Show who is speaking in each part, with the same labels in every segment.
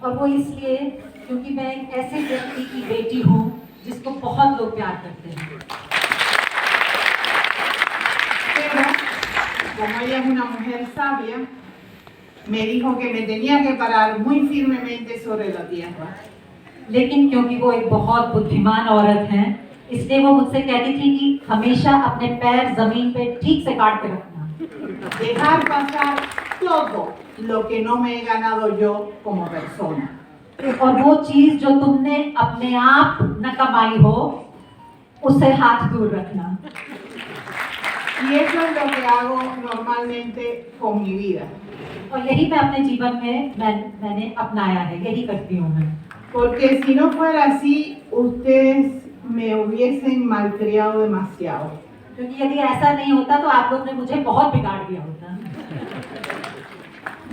Speaker 1: और वो इसलिए क्योंकि मैं एक ऐसे व्यक्ति की बेटी हूँ जिसको बहुत लोग प्यार करते हैं।
Speaker 2: Pero como ella es una mujer sabia, me dijo que me tenía que parar muy firmemente sobre la tierra.
Speaker 1: लेकिन क्योंकि वो एक बहुत बुद्धिमान औरत हैं, इसलिए वो मुझसे कहती थी कि हमेशा अपने पैर जमीन पे ठीक से गाड़ के रखना,
Speaker 2: Dejar pasar todo lo que no me he ganado yo como persona.
Speaker 1: और वो चीज जो तुमने अपने आप न कमाई हो उससे हाथ दूर रखना।
Speaker 2: Y eso es lo que hago normalmente con mi vida.
Speaker 1: और यही मैं अपने जीवन में मैंने अपनाया है, यही करती हूँ मैं।
Speaker 2: Porque si no fuera así, ustedes me hubiesen malcriado demasiado.
Speaker 1: क्योंकि यदि ऐसा नहीं होता तो आप लोग ने मुझे बहुत बिगाड़ दिया होता।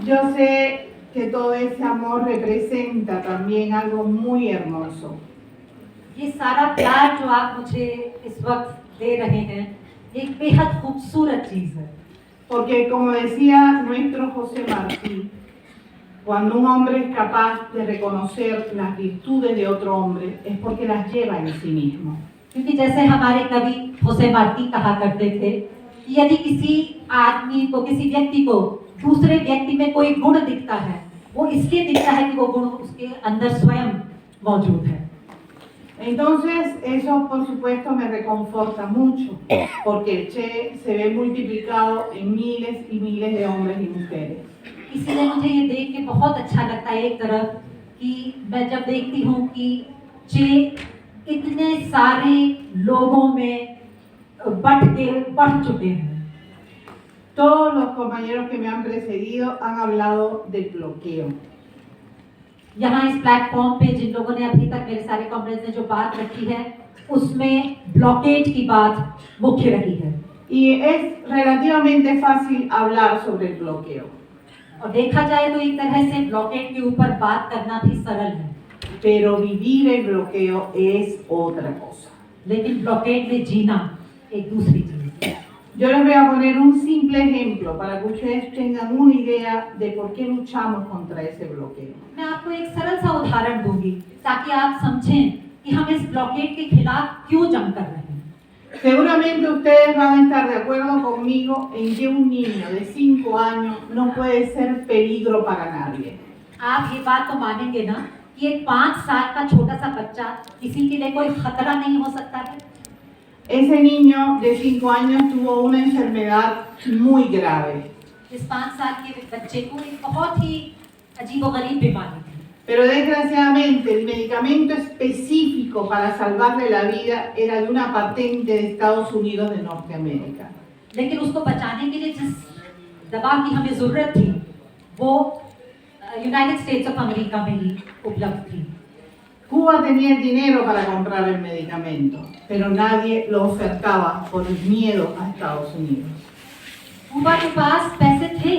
Speaker 2: Yo sé que todo ese amor representa también algo muy hermoso.
Speaker 1: ये सारा प्यार जो आप मुझे इस वक्त दे रहे हैं, ये एक बेहद खूबसूरत चीज है।
Speaker 2: Porque como decía nuestro José Martí, cuando un hombre es capaz de reconocer las virtudes de otro hombre, es porque las lleva en sí mismo.
Speaker 1: क्योंकि जैसे हमारे कवि होसे मार्ती कहा करते थे कि यदि किसी आदमी को, किसी व्यक्ति को दूसरे व्यक्ति में कोई गुण दिखता है, वो इसलिए दिखता है कि वो गुण उसके अंदर स्वयं मौजूद है।
Speaker 2: Entonces, eso por supuesto me reconforta mucho, porque el Che se ve multiplicado en miles y miles de hombres y mujeres.
Speaker 1: इसीलिए मुझे ये देख के बहुत अच्छा लगता है एक तरफ कि मैं जब देखती हूँ कि चे इतने सारे लोगों में बढ़ चुके हैं।
Speaker 2: Todos los compañeros que me han precedido han hablado del bloqueo.
Speaker 1: यहाँ इस प्लेटफॉर्म पे जिन लोगों ने अभी तक मेरे सारे कॉमरेड्स ने जो बात रखी है, उसमें ब्लॉकेज की बात मुख्य रही है।
Speaker 2: Y es relativamente fácil hablar sobre el bloqueo.
Speaker 1: और देखा जाए तो एक तरह से ब्लॉकेज के ऊपर बात करना भी सरल है,
Speaker 2: Pero vivir el bloqueo es otra cosa.
Speaker 1: लेकिन ब्लॉकेज में जीना एक दूसरी चीज है।
Speaker 2: Yo les voy a poner un simple ejemplo para que ustedes tengan una idea de por qué luchamos contra ese bloqueo.
Speaker 1: मैं आपको एक सरल सा उदाहरण दूंगी ताकि आप समझें कि हम इस ब्लॉकेज के खिलाफ क्यों जंग कर रहे हैं।
Speaker 2: Seguramente ustedes van a estar de acuerdo conmigo en que un niño de 5 años no puede ser peligro para nadie.
Speaker 1: आप ये बात तो मानेंगे ना कि एक 5 साल का छोटा सा बच्चा किसी के लिए कोई खतरा नहीं हो सकता है।
Speaker 2: Ese niño de 5 años tuvo una enfermedad muy grave,
Speaker 1: इस 5 साल के बच्चे को एक बहुत ही अजीबोगरीब बीमारी थी,
Speaker 2: pero desgraciadamente el medicamento específico para salvarle la vida era de una patente de Estados Unidos de Norteamérica.
Speaker 1: लेकिन उसको बचाने के लिए जिस दवा की हमें जरूरत थी वो यूनाइटेड स्टेट्स ऑफ अमेरिका में ही उपलब्ध थी।
Speaker 2: Cuba tenía el dinero para comprar el medicamento, pero nadie lo ofertaba por el miedo a Estados Unidos.
Speaker 1: Quba के पास पैसे थे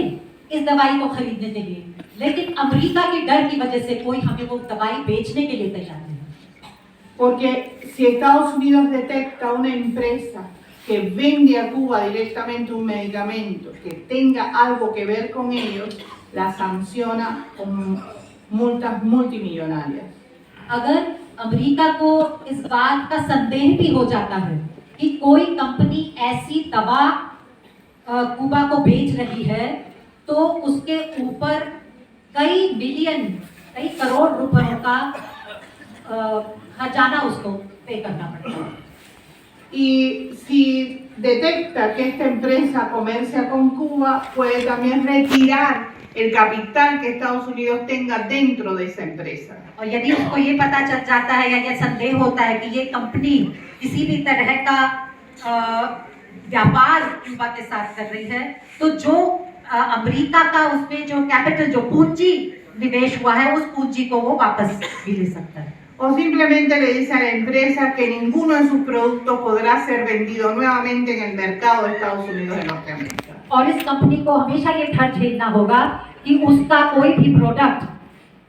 Speaker 1: इस दवाई को खरीदने के लिए, लेकिन अमेरिका के डर की वजह से कोई हमें वो दवाई बेचने के लिए तैयार नहीं।
Speaker 2: Porque si Estados Unidos detecta una empresa que vende a Cuba directamente un medicamento que tenga algo que ver con ellos, la sanciona con multas multimillonarias.
Speaker 1: अगर अमेरिका को इस बात का संदेह भी हो जाता है कि कोई कंपनी ऐसी दवा कुबा को बेच रही है, तो उसके ऊपर कई मिलियन, कई करोड़ रुपयों का खजाना उसको पे करना पड़ेगा।
Speaker 2: Y si detecta que esta empresa comercia con Cuba, puede también retirar el capital que Estados Unidos tenga dentro de esa empresa.
Speaker 1: और यदि उसको ये पता चल जाता है या ये संदेह होता है कि ये कंपनी किसी भी तरह का व्यापार क्यूबा के साथ कर रही है, तो जो अमेरिका का उसमें जो कैपिटल, जो पूंजी निवेश हुआ है, उस पूंजी को वो वापस भी ले सकता है।
Speaker 2: O simplemente le dice a la empresa que ninguno de sus productos podrá ser vendido nuevamente en el mercado de Estados Unidos de Norteamérica.
Speaker 1: और इस कंपनी को हमेशा ये डर झेलना होगा कि उसका कोई भी प्रोडक्ट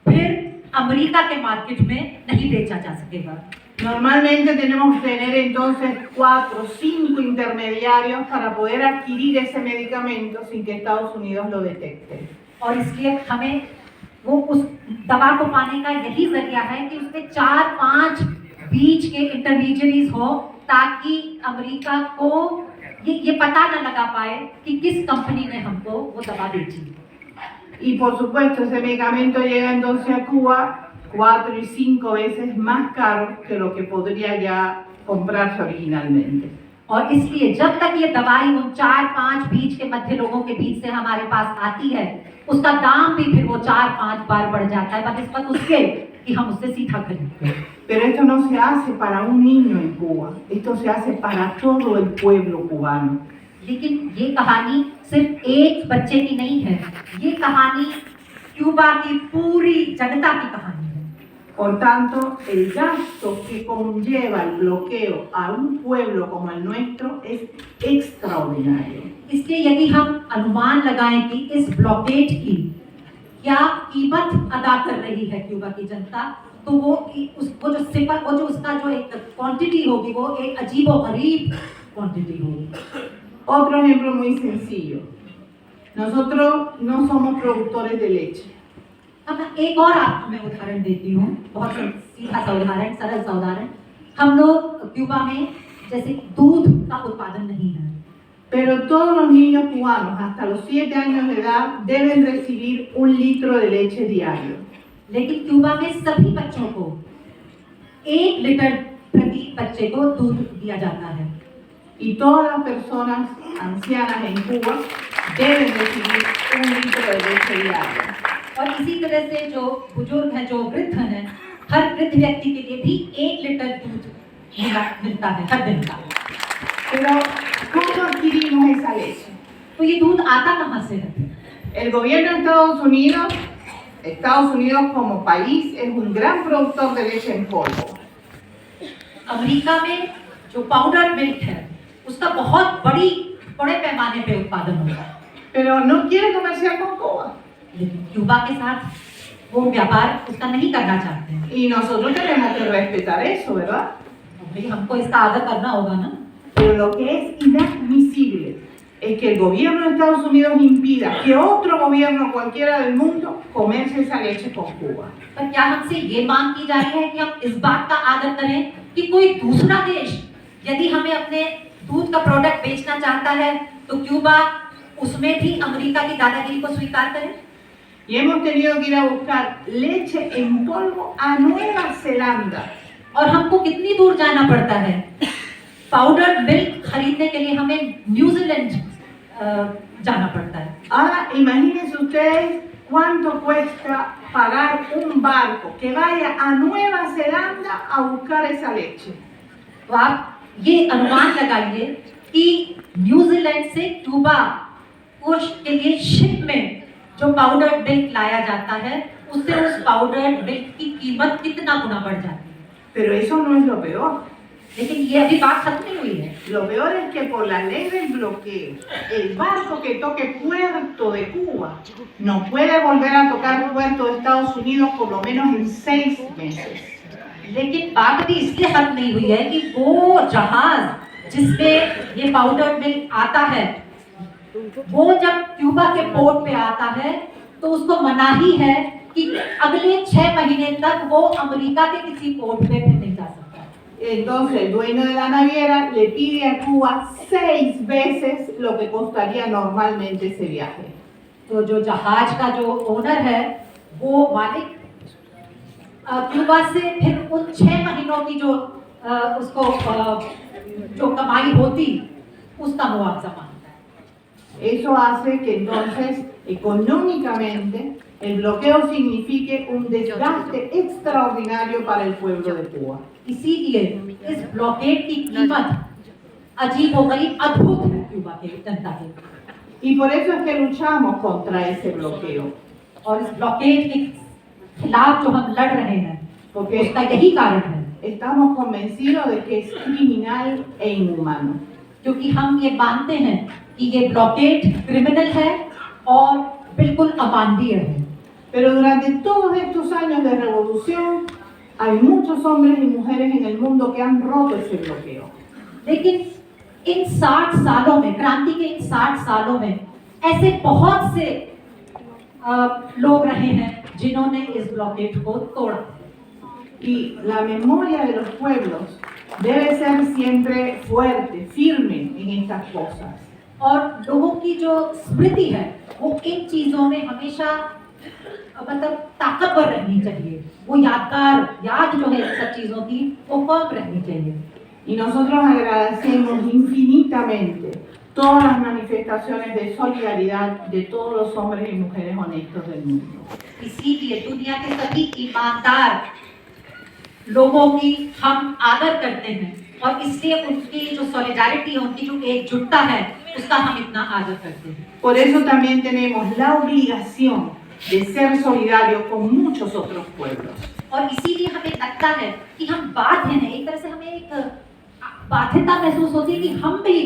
Speaker 1: फिर अमेरिका के मार्केट में नहीं बेचा जा सकेगा।
Speaker 2: Normalmente tenemos que tener entonces 4 o 5 intermediarios para poder adquirir ese medicamento sin que Estados Unidos lo detecte.
Speaker 1: और इसलिए हमें वो उस दवा को पाने का यही जरिया है कि उसमें 4-5 बीच के इंटरमीडियरीज हो, ताकि अमेरिका को ये पता न लगा पाए कि किस कंपनी ने हमको वो दवा बेची।
Speaker 2: Y por supuesto ese medicamento llega entonces a Cuba 4 y 5 veces más caro que lo que podría ya comprarse originalmente.
Speaker 1: और इसलिए जब तक ये दवाई उन 4-5 बीच के मध्य लोगों के बीच से हमारे पास आती है, उसका दाम भी फिर वो 4-5 बार बढ़ जाता है बनिस्बत उसके कि हम उससे सीधा खरीदते हैं।
Speaker 2: Pero esto no se hace para un niño en Cuba, esto se hace para todo el pueblo cubano.
Speaker 1: लेकिन ये कहानी सिर्फ एक बच्चे की नहीं है, ये कहानी क्यूबा की पूरी जनता की कहानी है।
Speaker 2: Por tanto, el gasto que conlleva el bloqueo a un pueblo como el nuestro es extraordinario.
Speaker 1: इसलिए यदि हम अनुमान लगाएं कि इस ब्लॉकेड की क्या कीमत अदा कर रही है क्यूबा की जनता, तो वो जो उसका जो एक क्वांटिटी होगी वो एक अजीबोगरीब क्वांटिटी होगी।
Speaker 2: Otro ejemplo muy sencillo. Nosotros no somos productores de leche.
Speaker 1: अब मैं एक और आपको मैं उदाहरण देती हूँ, बहुत सीधा सा उदाहरण, सरल सा उदाहरण। हम लोग क्यूबा में जैसे दूध का उत्पादन नहीं है,
Speaker 2: Pero todos los niños cubanos hasta los 7 años de edad deben recibir 1 litro de leche diario.
Speaker 1: लेकिन क्यूबा में सभी बच्चों को 1 लीटर प्रति बच्चे को दूध दिया जाता है।
Speaker 2: Y todas las personas ancianas en Cuba deben recibir 1 litro de leche diario.
Speaker 1: और इसी तरह से जो बुजुर्ग हैं, जो वृद्ध हैं, हर वृद्ध व्यक्ति के लिए भी 1 लीटर दूध मिलता है हर दिन का।
Speaker 2: Pero, ¿cómo adquirimos esa leche?
Speaker 1: तो ये दूध आता कहाँ से है?
Speaker 2: El gobierno de Estados Unidos como país es un gran productor de leche en polvo.
Speaker 1: America में जो पाउडर मिल्क है उसका बहुत बड़े पैमाने पे उत्पादन होता है,
Speaker 2: Pero no quiere comerciar con Cuba.
Speaker 1: लेकिन क्यूबा के साथ वो व्यापार उसका नहीं करना चाहते हैं।
Speaker 2: Y nosotros tenemos que respetar eso, ¿verdad?
Speaker 1: तो भाई हमको इसका आदर करना होगा ना।
Speaker 2: Pero lo que es inadmisible es que el gobierno de Estados Unidos impida que otro gobierno cualquiera del mundo comercie esa leche con Cuba.
Speaker 1: पर क्या हमसे ये मांग की जा रही है कि हम इस बात का आदर करें कि कोई दूसरा देश यदि हमें अपने दूध का प्रोडक्ट बेचना चाहता है तो क्यूबा उसमें भी अमेरिका की दादागिरी को स्वीकार करे?
Speaker 2: Y hemos tenido que ir a buscar leche en polvo a Nueva Zelanda.
Speaker 1: और हमको कितनी दूर जाना पड़ता है पाउडर मिल्क खरीदने के लिए? हमें न्यूजीलैंड जाना पड़ता है।
Speaker 2: Ahora imagínense ustedes cuánto cuesta pagar un barco que vaya a Nueva Zelanda a buscar esa leche.
Speaker 1: तो आप ये अनुमान लगाइए कि न्यूजीलैंड से क्यूबा के लिए शिप में जो पाउडर मिल्क लाया जाता है उससे उस पाउडर मिल्क की कीमत कितना गुना बढ़ जाती है।
Speaker 2: Pero eso no es lo peor.
Speaker 1: लेकिन ये अभी बात खत्म नहीं हुई है।
Speaker 2: Lo peor es que por la ley del bloqueo, el barco que toque puerto de Cuba no puede volver a tocar puerto de Estados Unidos por lo menos en 6 meses.
Speaker 1: लेकिन बात अभी इसलिए खत्म नहीं हुई है कि वो जहाज जिसपे ये पाउडर मिल्क आता है वो जब क्यूबा के पोर्ट पे आता है तो उसको मनाही है कि अगले 6 महीने तक वो अमेरिका के किसी पोर्ट पे फिर नहीं जा सकता।
Speaker 2: Entonces el dueño de la naviera le pide a Cuba 6 veces lo que costaría normalmente ese viaje.
Speaker 1: तो जो जहाज का जो ओनर है वो मालिक क्यूबा से फिर उन 6 महीनों की जो उसको जो कमाई होती उसका मुआवजा मांगता है।
Speaker 2: Eso hace que entonces económicamente el bloqueo signifique un desgaste extraordinario para el pueblo de Cuba.
Speaker 1: इसीलिए इस ब्लॉकेड की कीमत अजीबोगरीब अद्भुत है क्यूबा के जनता के।
Speaker 2: Y por eso es que luchamos contra ese bloqueo.
Speaker 1: और इस ब्लॉकेड के खिलाफ जो हम लड़ रहे हैं
Speaker 2: Porque
Speaker 1: उसका यही कारण है,
Speaker 2: estamos convencidos de que es criminal e inhumano.
Speaker 1: क्योंकि हम ये मानते हैं कि ये ब्लॉकेड क्रिमिनल है और बिल्कुल अमानवीय है।
Speaker 2: Pero durante todos estos años de revolución hay muchos hombres y mujeres en el mundo que han roto ese bloqueo.
Speaker 1: लेकिन इन 60 सालों में, क्रांति के इन 60 सालों में ऐसे बहुत से लोग रहे हैं जिन्होंने इस ब्लॉकेट को तोड़ा।
Speaker 2: Y la memoria de los pueblos debe ser siempre fuerte, firme en estas cosas.
Speaker 1: और लोगों की जो स्मृति है वो इन चीजों में हमेशा मतलब ताकतवर रहनी चाहिए, वो याद जो है इन सब चीजों की वो फर्म रहनी चाहिए।
Speaker 2: Y nosotros agradecemos infinitamente todas las manifestaciones de solidaridad de todos los hombres y mujeres honestos del mundo.
Speaker 1: इसीलिए दुनिया के सभी ईमानदार लोगों की हम आदर करते हैं और इसलिए उनकी जो सॉलिडारिटी है, उनकी जो एकजुटता है, उसका हम इतना आदर करते हैं।
Speaker 2: Por eso también tenemos la obligación de ser solidarios con muchos otros pueblos.
Speaker 1: और इसीलिए हमें लगता है कि हम बाध्य हैं, एक तरह से हमें एक बाध्यता महसूस होती है कि हम भी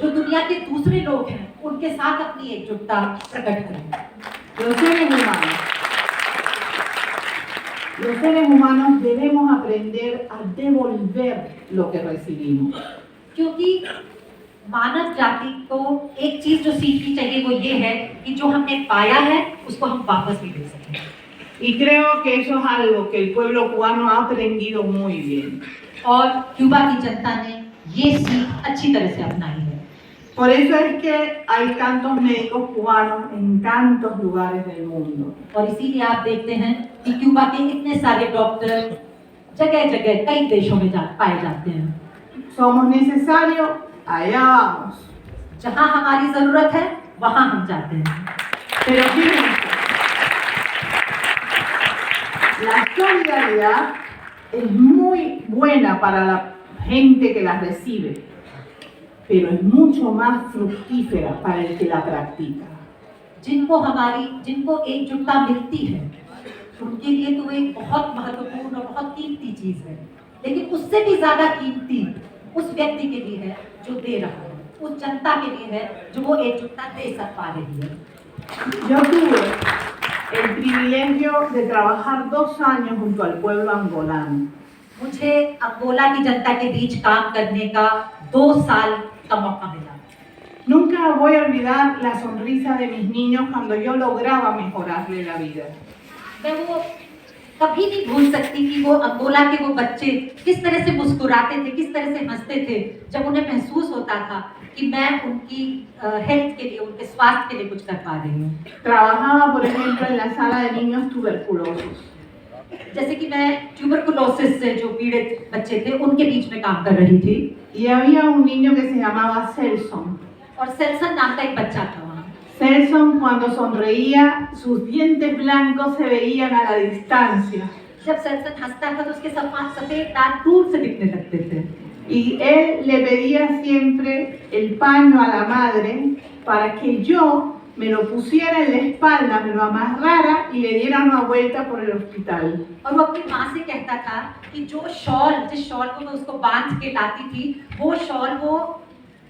Speaker 1: जो दुनिया के दूसरे लोग हैं उनके साथ अपनी एकजुटता प्रकट करें।
Speaker 2: Los seres humanos debemos aprender a devolver lo que recibimos.
Speaker 1: क्योंकि मानव जाति को एक चीज जो सीखनी चाहिए वो ये है कि जो हमने पाया है उसको हम वापस भी दे सकें।
Speaker 2: Y creo que eso es algo que el pueblo cubano ha aprendido muy bien.
Speaker 1: और क्यूबा की जनता ने ये सीख अच्छी तरह से अपनाई है।
Speaker 2: Por eso es que hay tantos médicos cubanos en tantos lugares del mundo.
Speaker 1: और इसीलिए आप देखते हैं कि क्यूबा के इतने सारे डॉक्टर जगह-जगह कई देशों में पाए जाते हैं।
Speaker 2: Somos necesarios, allá vamos.
Speaker 1: जहाँ हमारी जरूरत है वहाँ हम जाते हैं।
Speaker 2: Pero fíjense, la solidaridad es muy buena para la gente que la recibe, pero es mucho más fructífera para el que la practica.
Speaker 1: जिनको एकजुटता मिलती है उनके लिए तो एक बहुत महत्वपूर्ण और बहुत कीमती चीज है, लेकिन उससे भी ज्यादा कीमती उस व्यक्ति के लिए है जो दे रहा है, उस जनता के लिए है जो वो एकजुटता दे पा रही है।
Speaker 2: Yo tuve el privilegio de trabajar 2 años junto al pueblo angolano.
Speaker 1: मुझे अंगोला की जनता के बीच काम करने का 2 साल का मौका मिला।
Speaker 2: Nunca voy a olvidar la sonrisa de mis niños cuando yo lograba mejorarle la vida.
Speaker 1: मैं वो कभी नहीं भूल सकती कि वो अंगोला के वो बच्चे किस तरह से मुस्कुराते थे, किस तरह से हंसते थे जब उन्हें महसूस होता था कि मैं उनकी हेल्थ के लिए, उनके स्वास्थ्य के लिए कुछ कर पा रही हूँ।
Speaker 2: Trabajaba, por ejemplo, en la sala de niños tuberculosos.
Speaker 1: जैसे कि मैं ट्यूबरकुलोसिस से जो पीड़ित बच्चे थे उनके बीच में काम कर रही थी।
Speaker 2: Y había un niño que se llamaba Celson.
Speaker 1: और सेल्सन नाम का एक बच्चा था वहाँ।
Speaker 2: Celson, cuando sonreía, sus dientes blancos se veían a la distancia.
Speaker 1: जब सेल्सन हंसता था तो उसके सफेद दांत दूर से दिखने लगते थे।
Speaker 2: Y él le pedía siempre el paño a la madre para que yo me lo pusiera en la espalda, me lo amarrara y le diera una vuelta por el hospital.
Speaker 1: और वो अपनी माँ से कहता था कि जिस शॉल को मैं उसको बांध के लाती थी, वो शॉल वो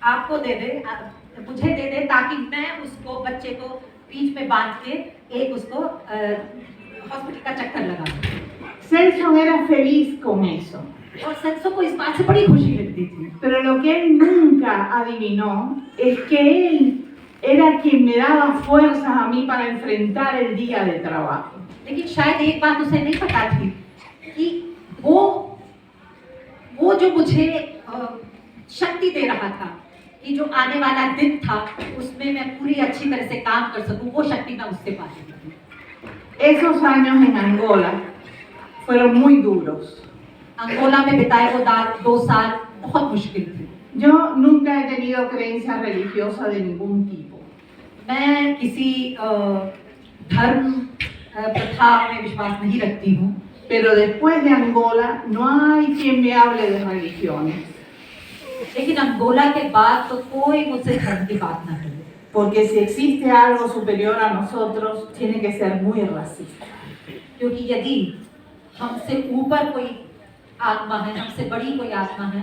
Speaker 1: आपको दे दे, मुझे दे दे, ताकि मैं उसको बच्चे को बीच में बांध के एक उसको हॉस्पिटल का चक्कर लगा दूँ।
Speaker 2: Celson era feliz con eso.
Speaker 1: और सेल्सो को इस बात से बड़ी खुशी मिलती थी।
Speaker 2: Pero lo que él nunca adivinó es que él era quien me daba fuerzas a mí para enfrentar el día de trabajo.
Speaker 1: लेकिन शायद एक बात उसे नहीं पता थी कि वो जो मुझे शक्ति दे रहा था कि जो आने वाला दिन था उसमें मैं पूरी अच्छी तरह से काम कर सकूं, वो शक्ति मैं उससे पाती थी।
Speaker 2: Esos años en Angola fueron muy duros.
Speaker 1: Angola में बिताए वो 2 साल बहुत मुश्किल थे।
Speaker 2: Yo nunca he tenido creencia religiosa de ningún tipo.
Speaker 1: मैं किसी धर्म प्रथा में विश्वास नहीं रखती हूँ।
Speaker 2: Pero después de Angola no hay quien me hable de religiones.
Speaker 1: लेकिन अंगोला के बाद तो कोई मुझसे धर्म की बात ना करे।
Speaker 2: Porque si existe algo superior a nosotros, tiene que ser muy racista.
Speaker 1: क्योंकि यदि हमसे ऊपर कोई आत्मा है, हमसे बड़ी कोई आत्मा है,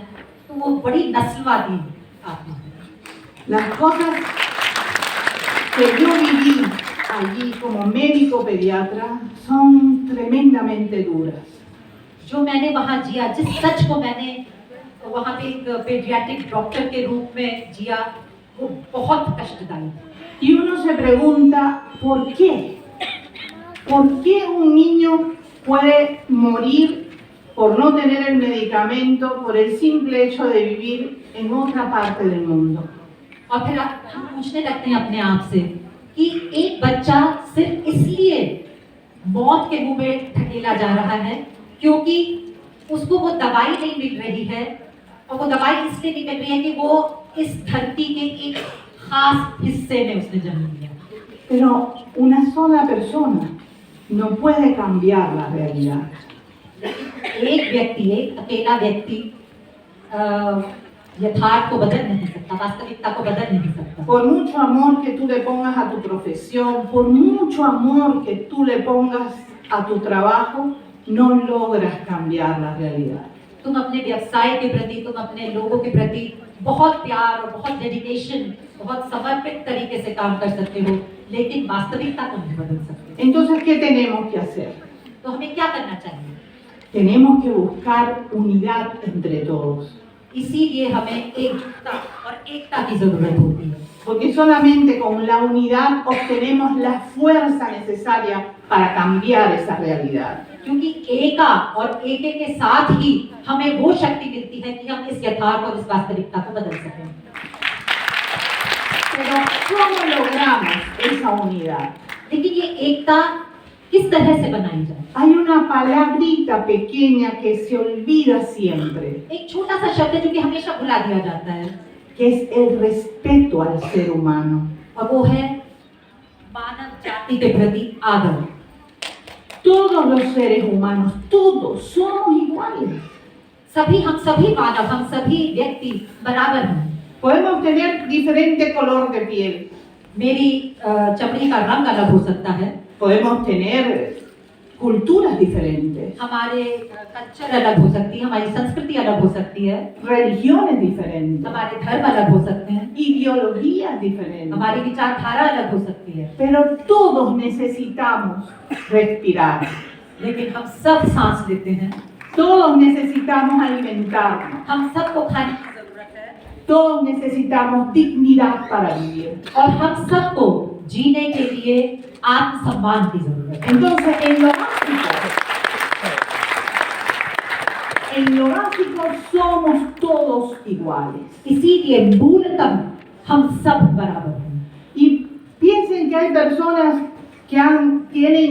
Speaker 1: तो वो बड़ी नस्लवादी आत्मा है।
Speaker 2: Las cosas que yo viví allí como médico pediatra son tremendamente duras.
Speaker 1: जो मैंने वहाँ जिया, जिस सच को मैंने वहाँ पे एक पेडियाट्रिक डॉक्टर के रूप में जिया, वो बहुत कष्टदायी था।
Speaker 2: Y uno se pregunta, ¿por qué? ¿Por qué un niño puede morir por no tener el medicamento por el simple hecho de vivir en otra parte del mundo?
Speaker 1: और फिर हम पूछने लगते हैं अपने आप से कि एक बच्चा सिर्फ इसलिए मौत के मुंह में धकेला जा रहा है क्योंकि उसको वो दवाई नहीं मिल रही है, और वो दवाई इसलिए नहीं मिल रही है कि वो इस धरती के एक खास हिस्से में उसने जन्म लिया।
Speaker 2: Pero una sola persona no puede cambiar la realidad.
Speaker 1: एक व्यक्ति, एक अकेला व्यक्ति यथार्थ को बदल नहीं सकता, वास्तविकता को बदल नहीं सकता।
Speaker 2: Por mucho amor que tú le pongas a tu profesión, por mucho amor que tú le pongas a tu trabajo, no logras cambiar la realidad.
Speaker 1: तुम अपने व्यवसाय के प्रति, तुम अपने लोगों के प्रति बहुत प्यार और बहुत डेडिकेशन, बहुत समर्पित तरीके से काम कर सकते हो, लेकिन वास्तविकता को नहीं बदल सकते।
Speaker 2: Entonces, ¿qué tenemos que hacer?
Speaker 1: तो हमें क्या करना चाहिए?
Speaker 2: Tenemos que buscar unidad entre todos.
Speaker 1: इसीलिए हमें एकता की जरूरत होती है।
Speaker 2: Porque solamente con la unidad obtenemos la fuerza necesaria para cambiar esa realidad.
Speaker 1: क्योंकि एका और एके के साथ ही हमें वो शक्ति मिलती है कि हम इस यथार्थ और इस वास्तविकता को बदल सकें।
Speaker 2: Pero ¿cómo logramos esa unidad?
Speaker 1: लेकिन ये एकता किस तरह से बनाई जाए?
Speaker 2: Hay una palabrita pequeña que se olvida siempre,
Speaker 1: एक छोटा सा शब्द है जो कि हमेशा भुला दिया जाता है,
Speaker 2: que es el respeto al ser humano.
Speaker 1: और वो है मानव जाति के प्रति आदर।
Speaker 2: Todos los seres humanos, todos somos iguales.
Speaker 1: हम सभी मानव, हम सभी व्यक्ति बराबर हैं।
Speaker 2: Podemos tener diferente color de piel,
Speaker 1: मेरी चमड़ी का रंग अलग हो सकता है,
Speaker 2: podemos tener culturas diferentes,
Speaker 1: हमारे कल्चर अलग हो सकती है, हमारी संस्कृति अलग हो सकती है,
Speaker 2: religiones diferentes,
Speaker 1: हमारे धर्म अलग हो सकते हैं,
Speaker 2: ideologías diferentes.
Speaker 1: हमारी विचारधारा अलग हो सकती है,
Speaker 2: Pero todos necesitamos respirar,
Speaker 1: लेकिन हम सब सांस लेते हैं,
Speaker 2: todos necesitamos alimentarnos,
Speaker 1: हम सबको खाने की जरूरत है,
Speaker 2: todos necesitamos dignidad para vivir.
Speaker 1: और हम सबको जीने के लिए आत्मसम्मान की जरूरत है।
Speaker 2: Entonces, en lo básico somos todos iguales.
Speaker 1: इसीलिए मूलतः हम सब बराबर हैं।
Speaker 2: Y piensen que hay personas que tienen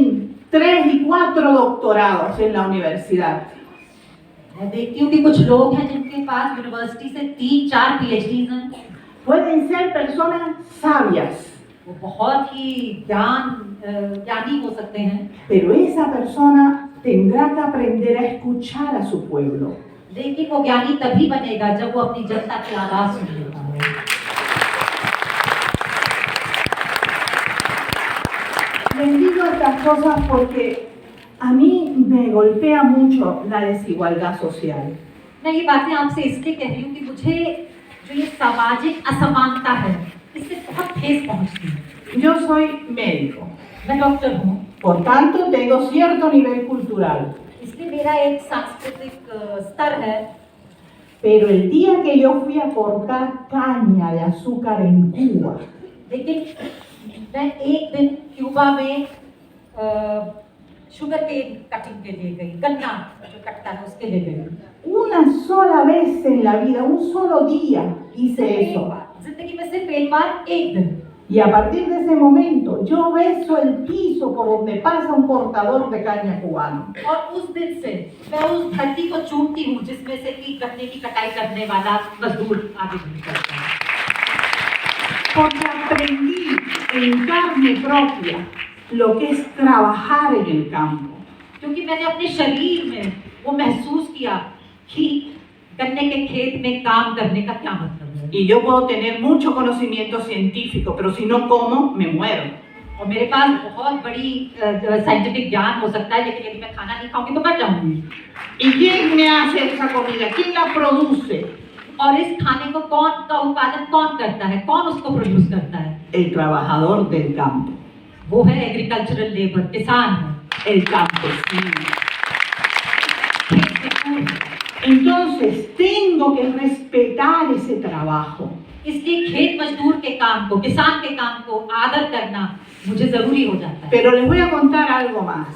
Speaker 2: 3 y 4 doctorados en la universidad.
Speaker 1: मैं देखती हूँ कि कुछ लोग हैं जिनके पास यूनिवर्सिटी से 3-4 PhDs हैं।
Speaker 2: Pueden ser personas sabias,
Speaker 1: वो बहुत ही ज्ञानी हो सकते हैं,
Speaker 2: pero esa persona tendrá que aprender a escuchar a su pueblo.
Speaker 1: लेकिन वो ज्ञानी तभी बनेगा जब वो अपनी जनता की आवाज सुनेगा।
Speaker 2: Les digo estas cosas porque a mí me golpea mucho la desigualdad social.
Speaker 1: मैं ये बातें आपसे इसलिए कह रही हूँ कि मुझे जो ये सामाजिक असमानता है, इससे बहुत ठेस पहुँचती है।
Speaker 2: Yo soy médico,
Speaker 1: मैं डॉक्टर हूँ,
Speaker 2: por tanto tengo cierto nivel cultural,
Speaker 1: इसलिए मेरा एक सांस्कृतिक स्तर है,
Speaker 2: pero el día que yo fui a cortar caña de azúcar en Cuba,
Speaker 1: लेकिन मैं एक दिन क्यूबा में शुगर केन कटिंग के लिए गई, गन्ना जो कटता है उसके लिए गई।
Speaker 2: una sola vez en la vida, un solo día hice eso.
Speaker 1: जिंदगी में सिर्फ एक बार, एक दिन।
Speaker 2: Y a partir de ese momento yo beso el piso por donde pasa un cortador de caña cubano.
Speaker 1: और उस दिन से मैं उस धरती को चूमती हूँ जिसमें से कि गन्ने की कटाई करने वाला मजदूर आगे नहीं करता है।
Speaker 2: Porque aprendí en carne propia lo que es trabajar en el campo.
Speaker 1: क्योंकि मैंने अपने शरीर में वो महसूस किया कि गन्ने के खेत में काम करने का क्या मतलब है।
Speaker 2: Y yo puedo tener mucho conocimiento científico, pero si no como, me muero.
Speaker 1: और मेरे पास बहुत बड़ी साइंटिफिक ज्ञान हो सकता है, लेकिन यदि मैं खाना नहीं खाऊंगी तो मर जाऊंगी।
Speaker 2: ¿Y quién me hace esa comida? ¿Quién la produce?
Speaker 1: और इस खाने को कौन का उत्पादन कौन करता है, कौन उसको प्रोड्यूस करता है?
Speaker 2: El trabajador del campo,
Speaker 1: वो है एग्रीकल्चरल लेबर, किसान है,
Speaker 2: el campesino.
Speaker 1: खेत मजदूर है।
Speaker 2: Entonces tengo que respetar ese trabajo.
Speaker 1: इसलिए खेत मजदूर के काम को, किसान के काम को आदर करना मुझे जरूरी हो जाता है।
Speaker 2: Pero les voy a contar algo más.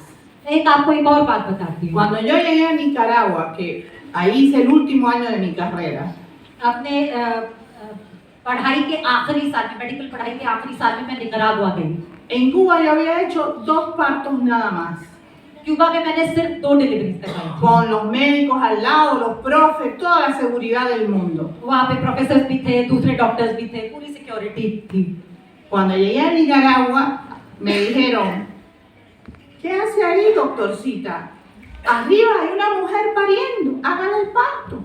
Speaker 1: आपको एक और बात बताती हूँ।
Speaker 2: Cuando yo llegué a Nicaragua, que ahí hice el último año de mi carrera,
Speaker 1: अपने पढ़ाई के आखिरी साल में, मेडिकल पढ़ाई के आखिरी साल में मैं निकरागुआ गई।
Speaker 2: en Cuba yo había hecho 2 partos nada más.
Speaker 1: Cuba में मैंने सिर्फ 2 डिलीवरीज करवाई थी।
Speaker 2: Con los médicos al lado, los profes, toda la seguridad del mundo.
Speaker 1: वहाँ पे प्रोफेसर भी थे, दूसरे डॉक्टर्स भी थे, पूरी सिक्योरिटी थी।
Speaker 2: Cuando llegué a Nicaragua, me dijeron, ¿qué hace ahí, doctorcita? Arriba hay una mujer pariendo, hágale el parto.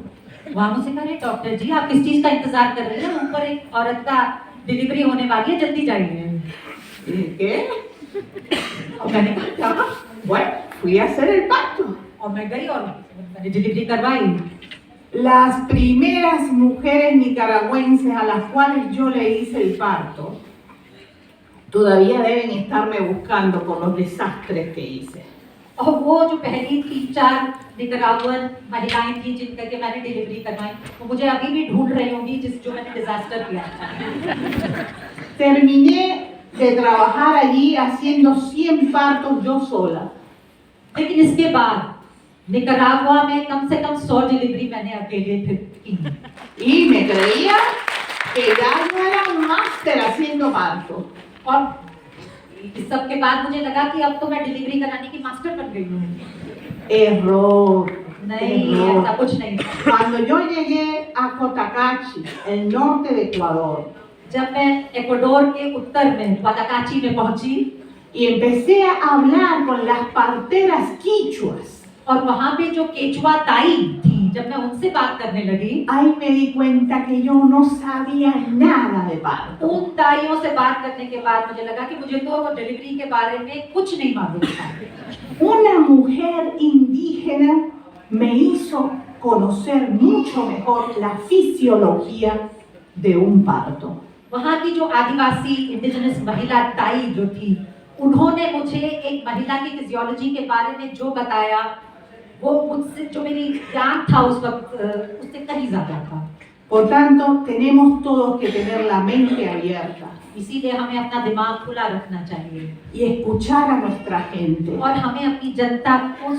Speaker 1: वहाँ मुझसे कह रहे डॉक्टर जी आप किस चीज का इंतजार कर रही हैं? ऊपर एक औरत का डिलीवरी होने वाली है, जल्दी जाइए।
Speaker 2: Dije, ¿qué?
Speaker 1: और मैंने कहा
Speaker 2: Bueno, fui a hacer el parto.
Speaker 1: और मैं गई और मैंने डिलीवरी करवाई।
Speaker 2: Las primeras mujeres nicaragüenses a las cuales yo le hice el parto todavía deben estarme buscando por los desastres que hice.
Speaker 1: और वो जो पहली 3-4 निकरागुअन महिलाएं थी जिनका के मैंने डिलीवरी करवाई, वो मुझे अभी भी ढूंढ रही होंगी जो मैंने डिजास्टर किया था।
Speaker 2: Terminé de trabajar allí haciendo 100 partos yo sola.
Speaker 1: लेकिन इसके बाद निकरागुआ में कम से कम 100 डिलीवरी मैंने अकेले की।
Speaker 2: Y me creía que ya yo era un máster haciendo partos.
Speaker 1: और इस सब के बाद मुझे लगा कि अब तो मैं डिलीवरी कराने की मास्टर बन गई हूँ।
Speaker 2: Error.
Speaker 1: नहीं, ऐसा कुछ नहीं।
Speaker 2: Cuando yo llegué a Cotacachi, el norte de Ecuador,
Speaker 1: जब मैं इक्वाडोर के उत्तर में कोटाकाची में पहुंची
Speaker 2: y empecé a hablar con las parteras quichuas,
Speaker 1: और वहाँ पे जो केचुआ ताई थी, जब मैं उनसे बात करने लगी,
Speaker 2: ahí me di cuenta que yo no sabía nada de parto.
Speaker 1: उन ताइयों से बात करने के बाद मुझे लगा कि मुझे तो डिलीवरी के बारे में कुछ नहीं मालूम था।
Speaker 2: Una mujer indígena me hizo conocer mucho mejor la fisiología de un parto.
Speaker 1: वहाँ की जो आदिवासी इंडिजिनस महिला ताई जो थी, उन्होंने मुझे एक महिला की फिजियोलॉजी के बारे में जो बताया, वो मुझसे जो मेरी ज्ञान था उस वक्त उससे कहीं ज्यादा था।
Speaker 2: Por tanto, tenemos todos que tener la mente abierta
Speaker 1: इसीलिए हमें अपना दिमाग खुला रखना चाहिए
Speaker 2: y escuchar a nuestra gente.
Speaker 1: और हमें अपनी जनता को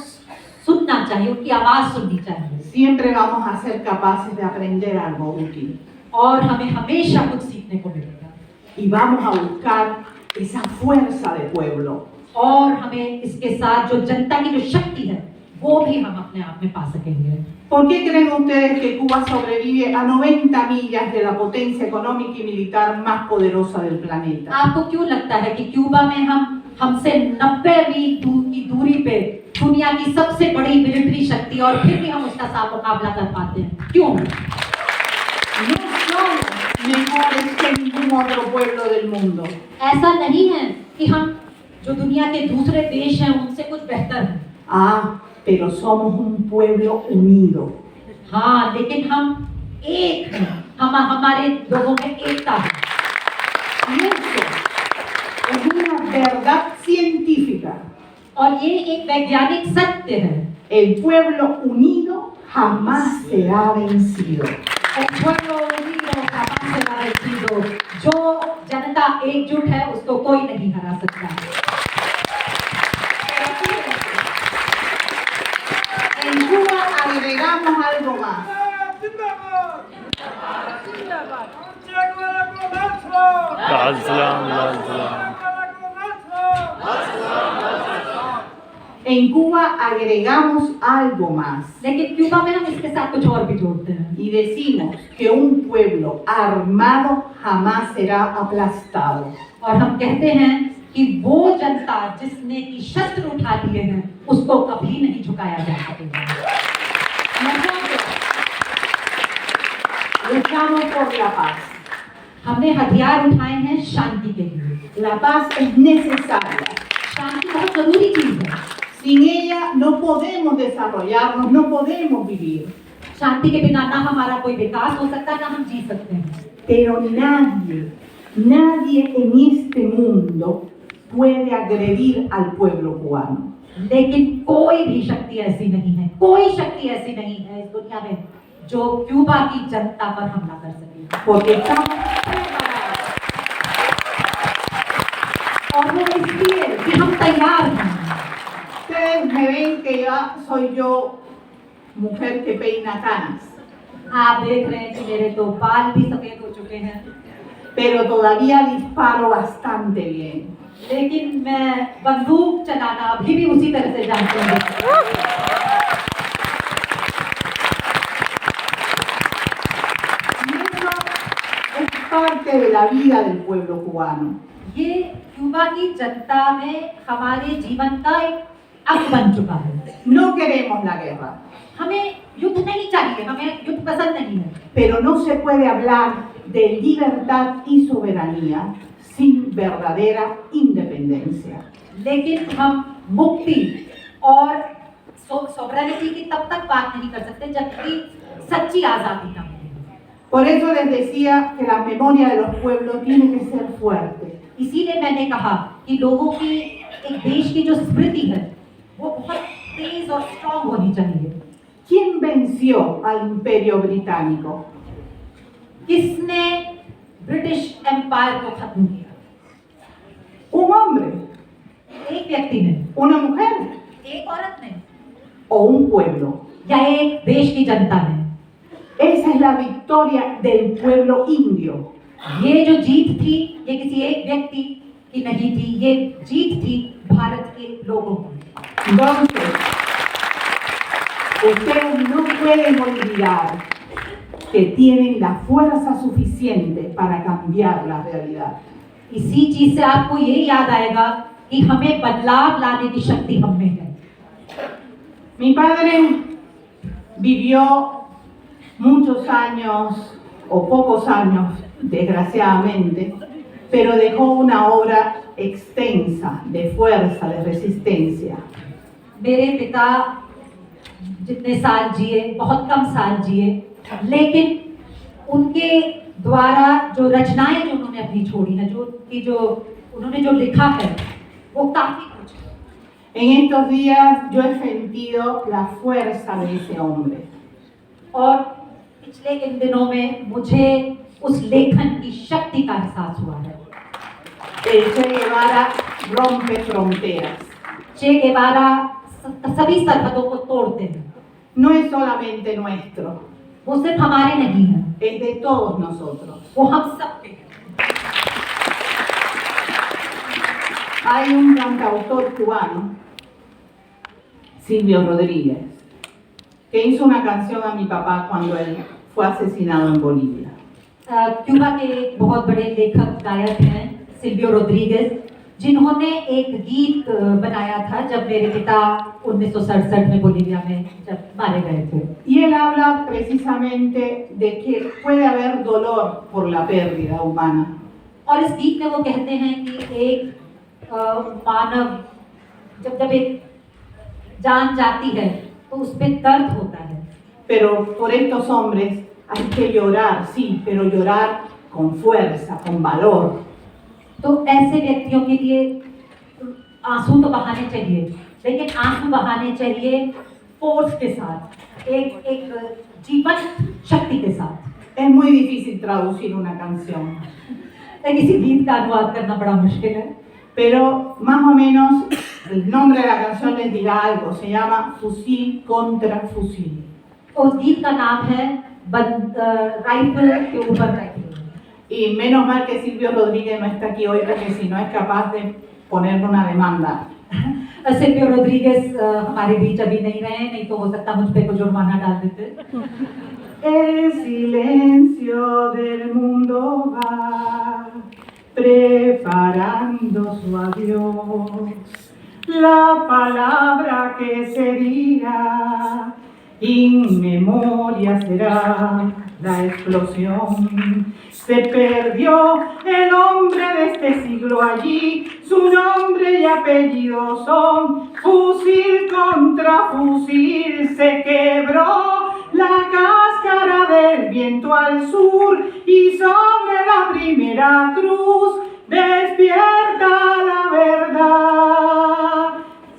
Speaker 1: सुनना चाहिए, उनकी आवाज सुननी चाहिए।
Speaker 2: Siempre vamos a ser capaces de aprender algo útil
Speaker 1: और हमें हमेशा कुछ सीखने को मिलेगा
Speaker 2: y vamos a buscar esa fuerza de pueblo.
Speaker 1: और हमें इसके साथ जो जनता की जो शक्ति है वो भी हम अपने आप में पा सकेंगे।
Speaker 2: ¿Por qué creen ustedes que Cuba sobrevive a 90 millas de la potencia económica y militar más poderosa del planeta?
Speaker 1: आपको क्यों लगता है कि क्यूबा में हमसे 90 मील की दूरी पे दुनिया की सबसे बड़ी मिलिट्री शक्ति और फिर भी हम उसका साथ मुकाबला कर पाते हैं? क्यों?
Speaker 2: No somos mejores que ningún otro pueblo del mundo.
Speaker 1: ऐसा नहीं है कि हम जो दुनिया के दूसरे देश हैं उनसे कुछ बेहतर हैं।
Speaker 2: Pero somos un pueblo unido.
Speaker 1: हाँ, लेकिन हम एक हैं, हमारे लोगों में एकता है।
Speaker 2: Y eso es una verdad científica.
Speaker 1: और ये एक वैज्ञानिक सत्य है।
Speaker 2: El pueblo unido jamás será vencido.
Speaker 1: El pueblo unido jamás será vencido। जो जनता एकजुट है उसको कोई नहीं हरा सकता।
Speaker 2: En Cuba agregamos algo más. En Cuba agregamos algo más
Speaker 1: लेकिन क्यूबा में हम इसके साथ कुछ और भी जोड़ते हैं
Speaker 2: y decimos que un pueblo armado jamás será aplastado.
Speaker 1: और हम कहते हैं कि वो जनता जिसने की शस्त्र उठा लिए हैं उसको कभी नहीं झुकाया जा सकेगा।
Speaker 2: Luchamos por la paz.
Speaker 1: हमने हथियार उठाए हैं शांति के लिए।
Speaker 2: La paz es necesaria.
Speaker 1: शांति बहुत जरूरी चीज है।
Speaker 2: Sin ella no podemos desarrollarnos, no podemos vivir.
Speaker 1: शांति के बिना ना हमारा कोई विकास हो सकता ना हम जी सकते हैं।
Speaker 2: Pero nadie en este mundo puede agredir al pueblo cubano.
Speaker 1: लेकिन कोई भी शक्ति ऐसी नहीं है, कोई शक्ति ऐसी नहीं है इस दुनिया में जो क्यूबा की जनता पर हमला कर सके।
Speaker 2: porque estamos preparados.
Speaker 1: और वो इसलिए कि हम तैयार हैं।
Speaker 2: Ustedes me ven que ya soy yo mujer que peina canas,
Speaker 1: आप देख रहे हैं कि मेरे तो बाल भी सफेद हो चुके हैं,
Speaker 2: pero todavía disparo bastante bien.
Speaker 1: लेकिन मैं बंदूक चलाना अभी भी उसी तरह से जानती हूँ।
Speaker 2: Y eso es parte de la vida del pueblo cubano.
Speaker 1: ये क्यूबा की जनता में हमारे जीवन का एक अंग बन चुका है।
Speaker 2: No queremos la guerra,
Speaker 1: हमें युद्ध नहीं चाहिए, हमें युद्ध पसंद नहीं है,
Speaker 2: pero no se puede hablar de libertad y soberanía sin verdadera independencia.
Speaker 1: लेकिन हम मुक्ति और सॉवरेनिटी की तब तक बात नहीं कर सकते जबकि सच्ची आजादी ना मिले।
Speaker 2: Por eso les decía que la memoria de los pueblos tiene que ser fuerte.
Speaker 1: इसीलिए मैंने कहा कि लोगों की एक देश की जो स्मृति है वो बहुत तेज और स्ट्रांग होनी चाहिए।
Speaker 2: ¿Quién venció al imperio británico?
Speaker 1: किसने ब्रिटिश एम्पायर को खत्म किया?
Speaker 2: ¿Un hombre?
Speaker 1: एक व्यक्ति ने,
Speaker 2: ¿Una mujer?
Speaker 1: एक औरत ने,
Speaker 2: ¿O un pueblo?
Speaker 1: या एक देश की जनता ने?
Speaker 2: Esa es la victoria del pueblo indio.
Speaker 1: ये जो जीत थी ये किसी एक व्यक्ति की नहीं थी, ये जीत थी भारत के लोगों की।
Speaker 2: Entonces, ustedes no pueden olvidar que tienen la fuerza suficiente para cambiar la realidad.
Speaker 1: इसी चीज से आपको ये याद आएगा कि हमें बदलाव लाने की शक्ति हम में है।
Speaker 2: Mi padre vivió muchos años, o pocos años, desgraciadamente, pero dejó una obra extensa de fuerza, de resistencia.
Speaker 1: मेरे पिता जितने साल जिए, बहुत कम साल जिए, लेकिन उनके द्वारा जो रचनाएं जो उन्होंने अपनी छोड़ी हैं, जो उन्होंने जो लिखा है, वो काफी कुछ है।
Speaker 2: En estos días yo he sentido la fuerza de ese hombre.
Speaker 1: और पिछले इन दिनों में मुझे उस लेखन की शक्ति का एहसास हुआ है।
Speaker 2: El Che Guevara rompe fronteras.
Speaker 1: चे गेवारा सभी सरहदों को तोड़ते हैं।
Speaker 2: No es solamente nuestro,
Speaker 1: वो सिर्फ हमारे नहीं हैं,
Speaker 2: es de todos nosotros.
Speaker 1: वो हम सब के हैं।
Speaker 2: Hay un cantautor cubano, Silvio Rodríguez, que hizo una canción a mi papá cuando él fue asesinado en Bolivia.
Speaker 1: Cuba के एक बहुत बड़े लेखक गायक हैं सिल्वियो रोड्रिगेज, जिन्होंने एक गीत बनाया था जब मेरे पिता 1967 में बोलीविया में जब मारे गए थे।
Speaker 2: Y él habla precisamente de que puede haber dolor por la pérdida humana,
Speaker 1: और इस गीत में वो कहते हैं कि एक मानव जब एक जान जाती है तो उस पे दर्द होता है,
Speaker 2: pero por estos hombres hay que llorar, sí, pero llorar con fuerza, con valor.
Speaker 1: तो ऐसे व्यक्तियों के लिए आंसू तो बहाने चाहिए, लेकिन आंसू बहाने चाहिए फोर्स के साथ, एक जीवंत शक्ति के साथ।
Speaker 2: Es muy difícil traducir una canción,
Speaker 1: किसी गीत का अनुवाद करना बड़ा मुश्किल है,
Speaker 2: pero más o menos el nombre de la canción les dirá algo, se llama Fusil contra Fusil.
Speaker 1: उस गीत का नाम है राइफल के ऊपर rifle.
Speaker 2: Y menos mal que Silvio Rodríguez no está aquí hoy, porque si no es capaz de ponerme una demanda.
Speaker 1: Silvio Rodriguez हमारे बीच अभी नहीं रहे, नहीं तो हो सकता मुझ पे को जुर्माना डाल देते।
Speaker 2: El silencio del mundo va preparando su adiós, la palabra que se dirá, inmemoria será la explosión. Se perdió el hombre de este siglo allí, su nombre y apellido son fusil contra fusil. Se quebró la cáscara del viento al sur y sobre la primera cruz despierta la verdad.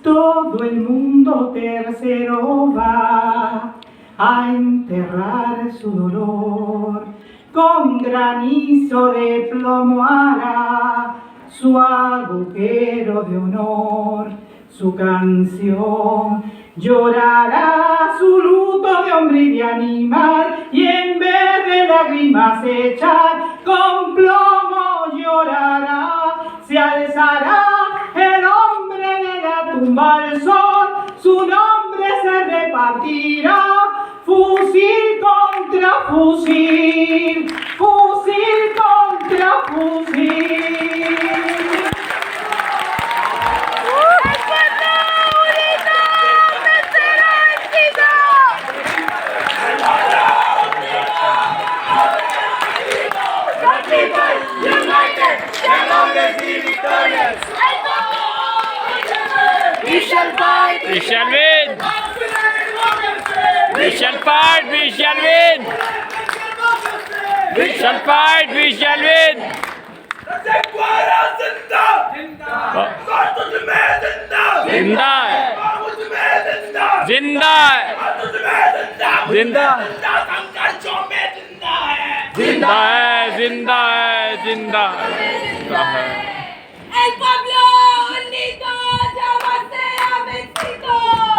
Speaker 2: Todo el mundo tercero va a enterrar su dolor con granizo de plomo hará su agujero de honor, su canción. Llorará su luto de hombre y de animal, y en vez de lágrimas echar, con plomo llorará. Se alzará el hombre de la tumba al sol, su nombre se repartirá, fusil contra fusil, fusil contra fusil.
Speaker 3: We shall fight! We shall win! We shall fight! We shall win! We shall fight! We shall win! जिंदा है जिंदा है जिंदा जिंदा है जिंदा है जिंदा है
Speaker 4: El pueblo unido jamás será vencido.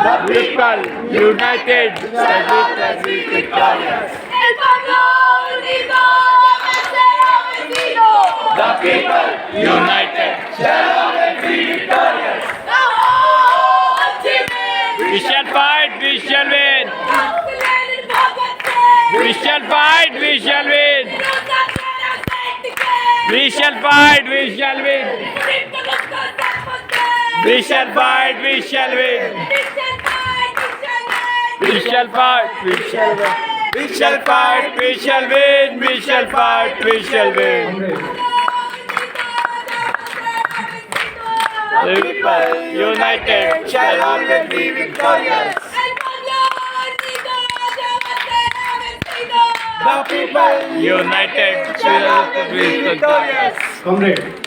Speaker 3: The people united shall be victorious.
Speaker 4: El pueblo unido jamás será vencido.
Speaker 3: The people united shall be victorious. We shall fight, we shall win. We shall fight, we shall win. We shall fight, we shall win. We shall fight, we shall win. We shall fight, we shall win. We shall fight, we shall win. We shall fight, we shall win. The people united shall always be victorious. The people united shall always be victorious.
Speaker 5: Comrade,